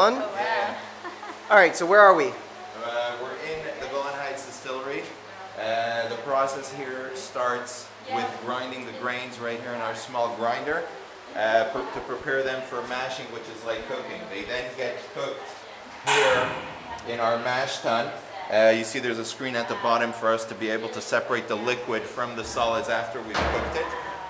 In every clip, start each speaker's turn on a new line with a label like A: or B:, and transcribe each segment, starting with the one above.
A: On?
B: Oh, wow.
A: All right, so where are we?
C: We're in the Golan Distillery. The process here starts with grinding the grains right here in our small grinder to prepare them for mashing, which is like cooking. They then get cooked here in our mash tun. You see there's a screen at the bottom for us to be able to separate the liquid from the solids after we've cooked it.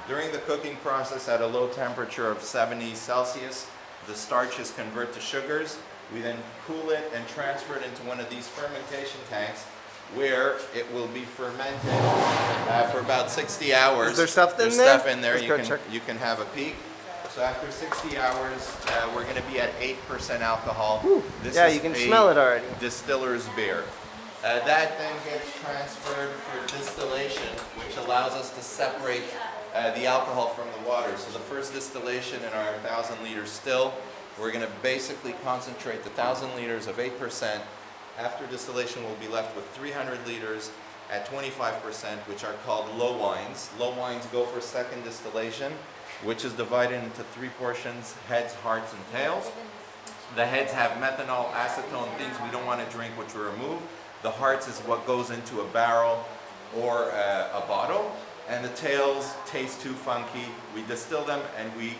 C: During the cooking process at a low temperature of 70 Celsius, the starches convert to sugars. We then cool it and transfer it into one of these fermentation tanks where it will be fermented for about 60 hours.
A: Is there stuff in
C: There's
A: there?
C: stuff in there.
A: Let's
C: You can have a peek. So after 60 hours, we're going to be at 8% alcohol.
A: Ooh,
C: This
A: yeah,
C: is
A: you can
C: a
A: smell it already.
C: distiller's beer. That then gets transferred for distillation, which allows us to separate the alcohol from the water. So the first distillation in our 1,000-liter still, we're going to basically concentrate the 1,000 liters of 8%. After distillation, we'll be left with 300 liters at 25%, which are called low wines. Low wines go for second distillation, which is divided into 3 portions: heads, hearts, and tails. The heads have methanol, acetone, things we don't want to drink, which we remove. The hearts is what goes into a barrel or a bottle. And the tails taste too funky. We distill them and we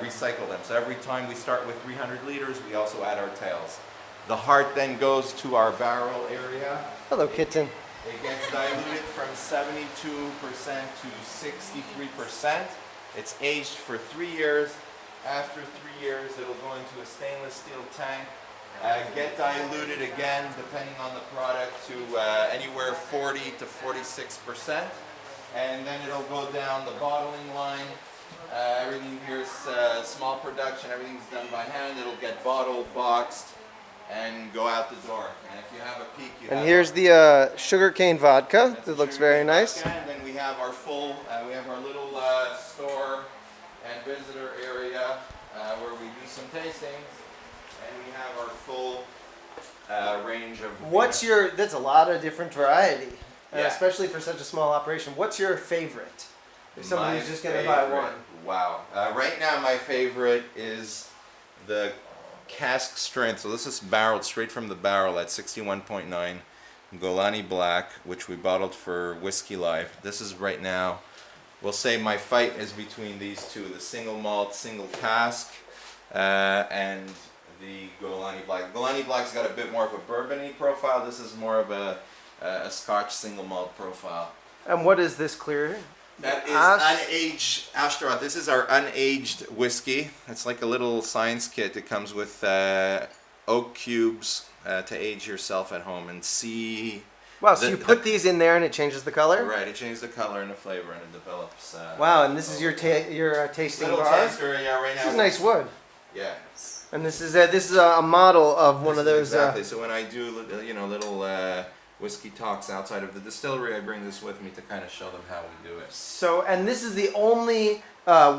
C: recycle them. So every time we start with 300 liters, we also add our tails. The heart then goes to our barrel area.
A: Hello, kitten.
C: It gets diluted from 72% to 63%. It's aged for 3 years. After 3 years, it'll go into a stainless steel tank. Get diluted again, depending on the product, to anywhere 40 to 46%. And then it'll go down the bottling line. Everything here is small production. Everything's done by hand. It'll get bottled, boxed, and go out the door. And if you have a peek, you
A: And
C: have
A: here's the sugarcane vodka. That looks very nice.
C: vodka. And then we have our full, we have our little store and visitor area where we do some tastings. And we have our full range of beer.
A: That's a lot of different variety.
C: Yeah.
A: Especially for such a small operation. What's your favorite? If somebody's
C: My
A: just going to buy
C: favorite-
A: one.
C: Wow. Right now my favorite is the cask strength. So this is barreled straight from the barrel at 61.9 Golani Black, which we bottled for Whiskey Live. This is right now, we'll say my fight is between these two, the single malt, single cask, and the Golani Black. Golani Black's got a bit more of a bourbon-y profile. This is more of a Scotch single malt profile.
A: And what is this clear?
C: That is unaged Ashtaroth. This is our unaged whiskey. It's like a little science kit. It comes with oak cubes to age yourself at home and see.
A: Wow, so you put these in there and it changes the color?
C: Right, it changes the color and the flavor and it develops.
A: Wow, and this is your tasting
C: little
A: bar?
C: taster, yeah, right now.
A: This is nice wood.
C: Yeah.
A: And this is a model of one of those.
C: Exactly. So when I do little whiskey talks outside of the distillery, I bring this with me to kind of show them how we do it.
A: So, and this is the only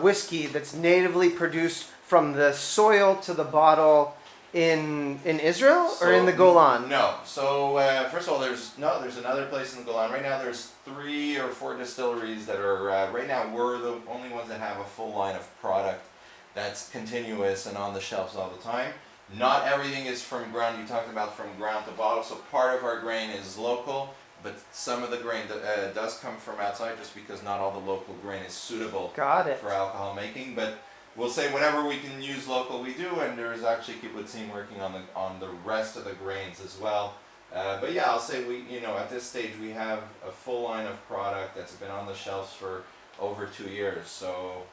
A: whiskey that's natively produced from the soil to the bottle in Israel or in the Golan?
C: No. So first of all, there's another place in the Golan. Right now, there's 3 or 4 distilleries that are right now. We're the only ones that have a full line of product that's continuous and on the shelves all the time. Not everything is from ground. You talked about from ground to bottle. So part of our grain is local, but some of the grain does come from outside, just because not all the local grain is suitable for alcohol making. But we'll say whenever we can use local, we do. And there's actually kibbutz team working on the rest of the grains as well. But yeah, I'll say at this stage we have a full line of product that's been on the shelves for over 2 years. So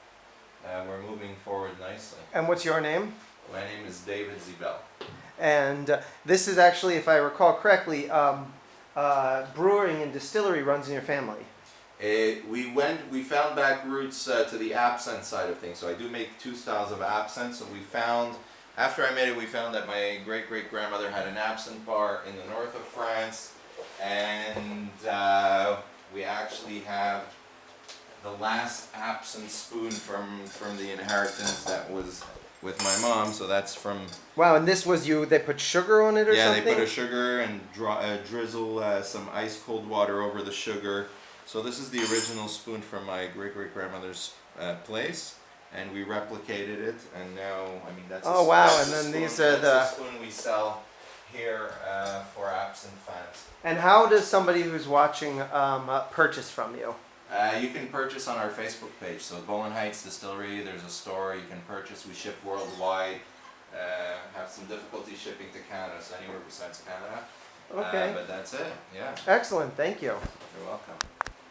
C: we're moving forward nicely.
A: And what's your name?
C: My name is David Zibel.
A: And this is actually, if I recall correctly, brewing and distillery runs in your family.
C: We found back roots to the absinthe side of things. So I do make 2 styles of absinthe. So after I made it, we found that my great-great-grandmother had an absinthe bar in the north of France. And we actually have the last absinthe spoon from the inheritance that was with my mom, so that's from.
A: Wow, and this was they put sugar on it or something?
C: Yeah, they put a sugar and drizzle some ice cold water over the sugar. So this is the original spoon from my great-great-grandmother's place. and we replicated it, and now, I mean, that's
A: Oh,
C: a,
A: wow,
C: that's
A: and
C: a
A: then
C: spoon,
A: these are
C: that's
A: the-
C: the spoon we sell here for absent fans.
A: And how does somebody who's watching purchase from you?
C: You can purchase on our Facebook page. So Golan Heights Distillery, there's a store you can purchase. We ship worldwide. Have some difficulty shipping to Canada, so anywhere besides Canada.
A: Okay.
C: But that's it. Yeah.
A: Excellent. Thank you.
C: You're welcome.